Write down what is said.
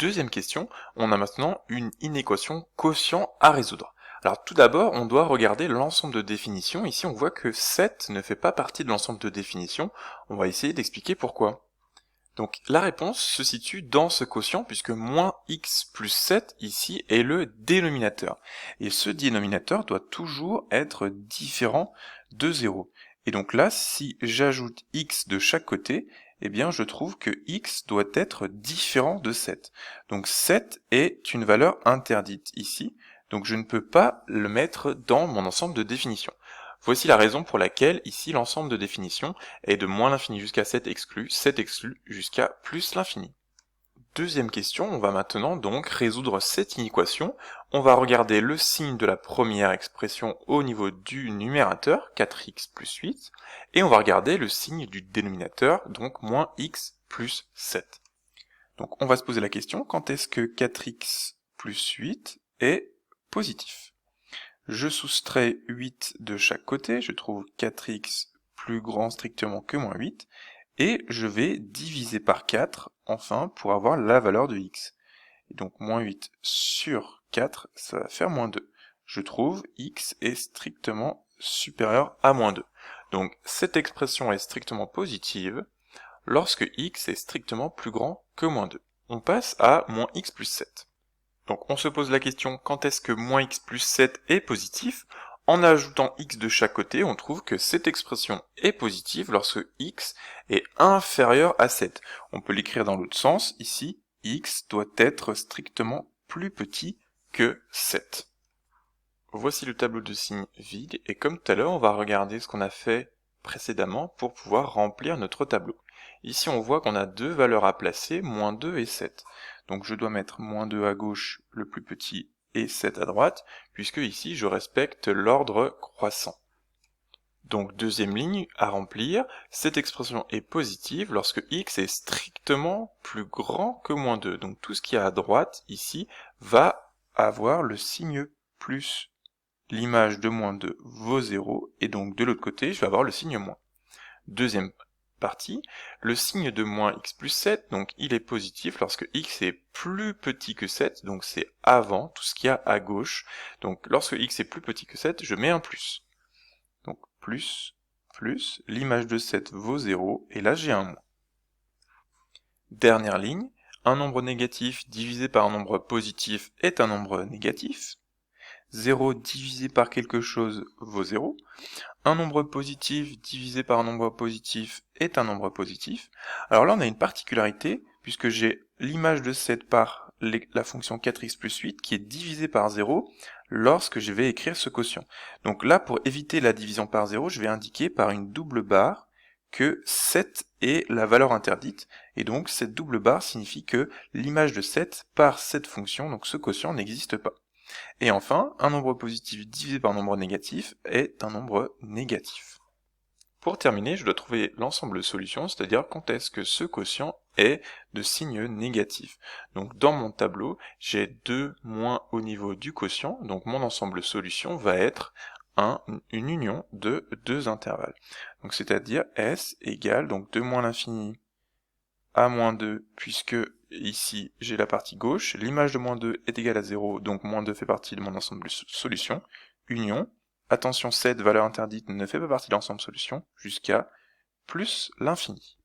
Deuxième question, on a maintenant une inéquation quotient à résoudre. Alors tout d'abord, on doit regarder l'ensemble de définitions. Ici, on voit que 7 ne fait pas partie de l'ensemble de définitions. On va essayer d'expliquer pourquoi. Donc la réponse se situe dans ce quotient, puisque moins x plus 7, ici, est le dénominateur. Et ce dénominateur doit toujours être différent de 0. Et donc là, si j'ajoute x de chaque côté, eh bien je trouve que x doit être différent de 7. Donc 7 est une valeur interdite ici, donc je ne peux pas le mettre dans mon ensemble de définitions. Voici la raison pour laquelle ici l'ensemble de définitions est de moins l'infini jusqu'à 7 exclu jusqu'à plus l'infini. Deuxième question, on va maintenant donc résoudre cette inéquation. On va regarder le signe de la première expression au niveau du numérateur, 4x plus 8, et on va regarder le signe du dénominateur, donc moins x plus 7. Donc on va se poser la question, quand est-ce que 4x plus 8 est positif ? Je soustrais 8 de chaque côté, je trouve 4x plus grand strictement que moins 8, et je vais diviser par 4, enfin, pour avoir la valeur de x. Et donc moins 8 sur 4, ça va faire moins 2. Je trouve x est strictement supérieur à moins 2. Donc cette expression est strictement positive lorsque x est strictement plus grand que moins 2. On passe à moins x plus 7. Donc on se pose la question, quand est-ce que moins x plus 7 est positif ? En ajoutant x de chaque côté, on trouve que cette expression est positive lorsque x est inférieur à 7. On peut l'écrire dans l'autre sens, ici, x doit être strictement plus petit que 7. Voici le tableau de signes vide, et comme tout à l'heure, on va regarder ce qu'on a fait précédemment pour pouvoir remplir notre tableau. Ici, on voit qu'on a deux valeurs à placer, moins 2 et 7. Donc je dois mettre moins 2 à gauche, le plus petit, et 7 à droite, puisque ici je respecte l'ordre croissant. Donc deuxième ligne à remplir, cette expression est positive lorsque x est strictement plus grand que moins 2. Donc tout ce qui est à droite, ici, va avoir le signe plus. L'image de moins 2 vaut 0, et donc de l'autre côté, je vais avoir le signe moins. Deuxième partie, le signe de moins x plus 7, donc il est positif lorsque x est plus petit que 7, donc c'est avant tout ce qu'il y a à gauche. Donc lorsque x est plus petit que 7, je mets un plus. Donc plus, l'image de 7 vaut 0, et là j'ai un moins. Dernière ligne, un nombre négatif divisé par un nombre positif est un nombre négatif. 0 divisé par quelque chose vaut 0. Un nombre positif divisé par un nombre positif est un nombre positif. Alors là, on a une particularité, puisque j'ai l'image de 7 par la fonction 4x plus 8 qui est divisée par 0 lorsque je vais écrire ce quotient. Donc là, pour éviter la division par 0, je vais indiquer par une double barre que 7 est la valeur interdite, et donc cette double barre signifie que l'image de 7 par cette fonction, donc ce quotient, n'existe pas. Et enfin, un nombre positif divisé par un nombre négatif est un nombre négatif. Pour terminer, je dois trouver l'ensemble de solutions, c'est-à-dire quand est-ce que ce quotient est de signe négatif. Donc dans mon tableau, j'ai 2 moins au niveau du quotient, donc mon ensemble de solutions va être une union de deux intervalles. Donc c'est-à-dire S égale donc 2 moins l'infini à moins 2, puisque ici j'ai la partie gauche, l'image de moins 2 est égale à 0, donc moins 2 fait partie de mon ensemble de solutions, union, attention 7, valeur interdite, ne fait pas partie de l'ensemble solution, jusqu'à plus l'infini.